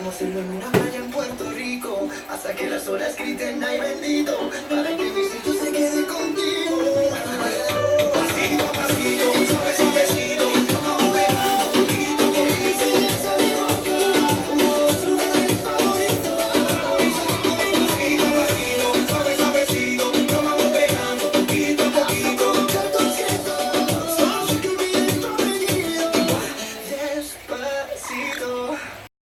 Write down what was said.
Vamos a hacerlo en una playa en Puerto Rico, hasta que las olas griten ay bendito, para que mi sitio se quede contigo. Pasito a pasito, suavecito.